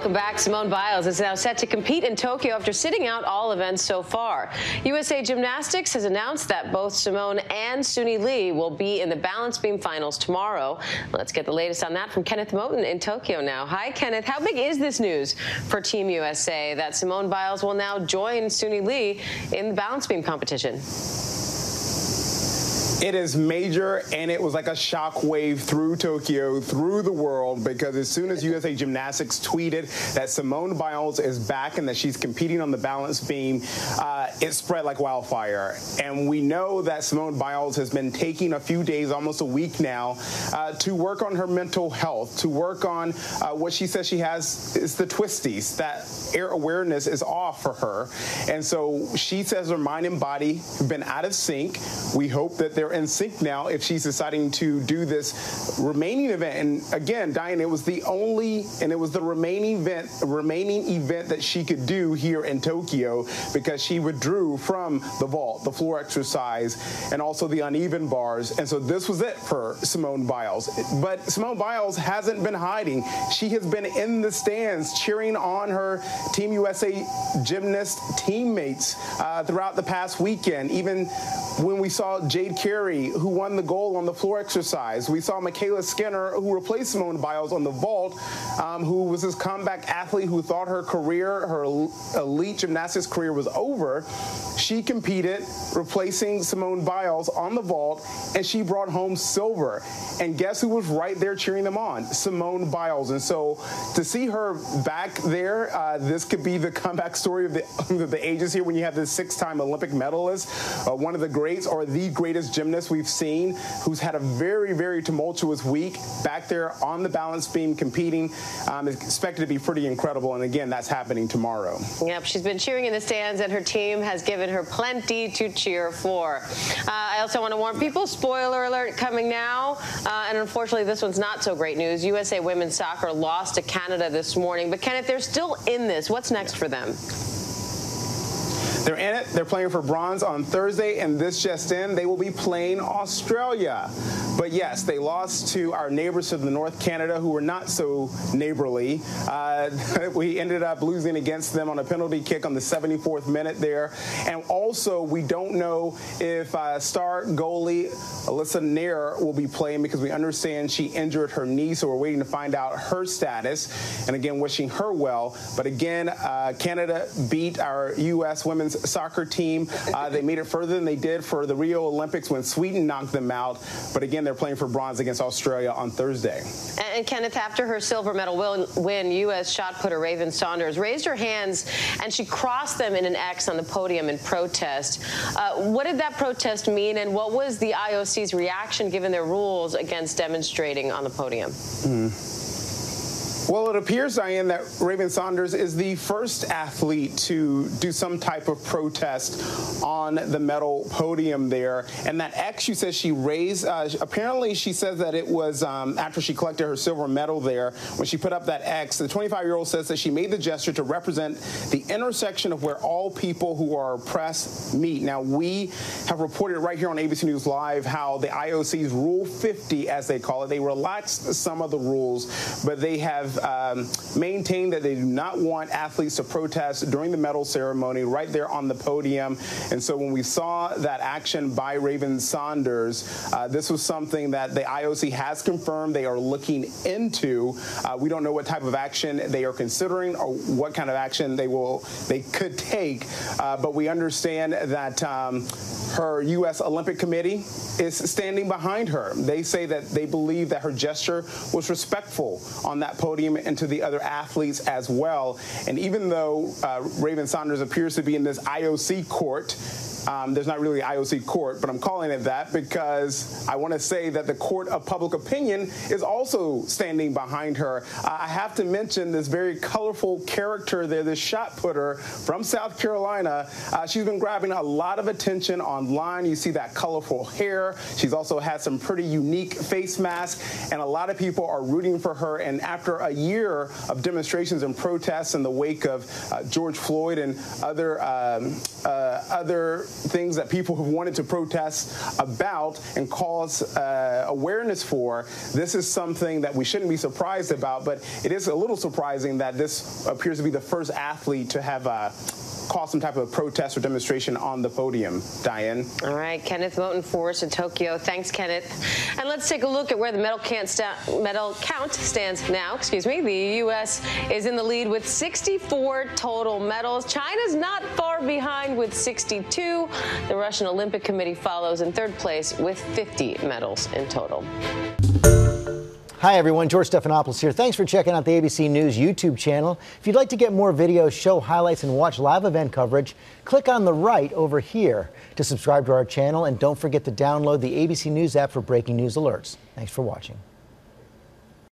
Welcome back. Simone Biles is now set to compete in Tokyo after sitting out all events so far. USA Gymnastics has announced that both Simone and Suni Lee will be in the balance beam finals tomorrow. Let's get the latest on that from Kenneth Moten in Tokyo now. Hi, Kenneth. How big is this news for Team USA that Simone Biles will now join Suni Lee in the balance beam competition? It is major, and it was like a shock wave through Tokyo, through the world, because as soon as USA Gymnastics tweeted that Simone Biles is back and that she's competing on the balance beam, it spread like wildfire. And we know that Simone Biles has been taking a few days, almost a week now, to work on her mental health, to work on what she says she has is the twisties, that air awareness is off for her. And so she says her mind and body have been out of sync. We hope that they're in sync now if she's deciding to do this remaining event. And again, Diane, it was the remaining event that she could do here in Tokyo, because she withdrew from the vault, the floor exercise, and also the uneven bars. And so this was it for Simone Biles. But Simone Biles hasn't been hiding. She has been in the stands cheering on her Team USA gymnast teammates throughout the past weekend. Even when we saw Jade Carey, who won the gold on the floor exercise. We saw Michaela Skinner, who replaced Simone Biles on the vault, who was this comeback athlete who thought her career, her elite gymnastics career, was over. She competed, replacing Simone Biles on the vault, and she brought home silver. And guess who was right there cheering them on? Simone Biles. And so to see her back there, this could be the comeback story of the ages here, when you have this six-time Olympic medalist, one of the greats, or the greatest gymnast we've seen, who's had a very, very tumultuous week, back there on the balance beam competing. Is expected to be pretty incredible. And again, that's happening tomorrow. Yep, she's been cheering in the stands, and her team has given her plenty to cheer for. I also want to warn people, spoiler alert coming now. And unfortunately, this one's not so great news. USA women's soccer lost to Canada this morning. But Kenneth, they're still in this. What's next for them? They're in it. They're playing for bronze on Thursday, and this just in, they will be playing Australia. But yes, they lost to our neighbors to the North, Canada, who were not so neighborly. We ended up losing against them on a penalty kick on the 74th minute there. And also, we don't know if star goalie Alyssa Nair will be playing, because we understand she injured her knee, so we're waiting to find out her status. And again, wishing her well. But again, Canada beat our U.S. women's soccer team. They made it further than they did for the Rio Olympics when Sweden knocked them out. But again, they're playing for bronze against Australia on Thursday. And Kenneth, after her silver medal win, U.S. shot putter Raven Saunders raised her hands, and she crossed them in an X on the podium in protest. What did that protest mean, and what was the IOC's reaction given their rules against demonstrating on the podium? Well, it appears, Diane, that Raven Saunders is the first athlete to do some type of protest on the medal podium there. And that X, she says she raised, apparently she says that it was after she collected her silver medal there, when she put up that X, the 25-year-old says that she made the gesture to represent the intersection of where all people who are oppressed meet. Now, we have reported right here on ABC News Live how the IOC's Rule 50, as they call it, they relaxed some of the rules, but they have maintained that they do not want athletes to protest during the medal ceremony right there on the podium. And so when we saw that action by Raven Saunders, this was something that the IOC has confirmed they are looking into. We don't know what type of action they are considering or what kind of action they could take, but we understand that her U.S. Olympic Committee is standing behind her. They say that they believe that her gesture was respectful on that podium and to the other athletes as well. And even though Raven Saunders appears to be in this IOC court, there's not really an IOC court, but I'm calling it that because I want to say that the court of public opinion is also standing behind her. I have to mention this very colorful character there, this shot putter from South Carolina. She's been grabbing a lot of attention online. You see that colorful hair. She's also had some pretty unique face masks, and a lot of people are rooting for her. And after a year of demonstrations and protests in the wake of George Floyd and other things that people have wanted to protest about and cause awareness for. This is something that we shouldn't be surprised about, but it is a little surprising that this appears to be the first athlete to have cause some type of protest or demonstration on the podium. Diane. All right, Kenneth Moten for us in Tokyo. Thanks, Kenneth. And let's take a look at where the medal count stands now. The U.S. is in the lead with 64 total medals. China's not far behind with 62. The Russian Olympic Committee follows in third place with 50 medals in total. Hi, everyone. George Stephanopoulos here. Thanks for checking out the ABC News YouTube channel. If you'd like to get more videos, show highlights, and watch live event coverage, click on the right over here to subscribe to our channel. And don't forget to download the ABC News app for breaking news alerts. Thanks for watching.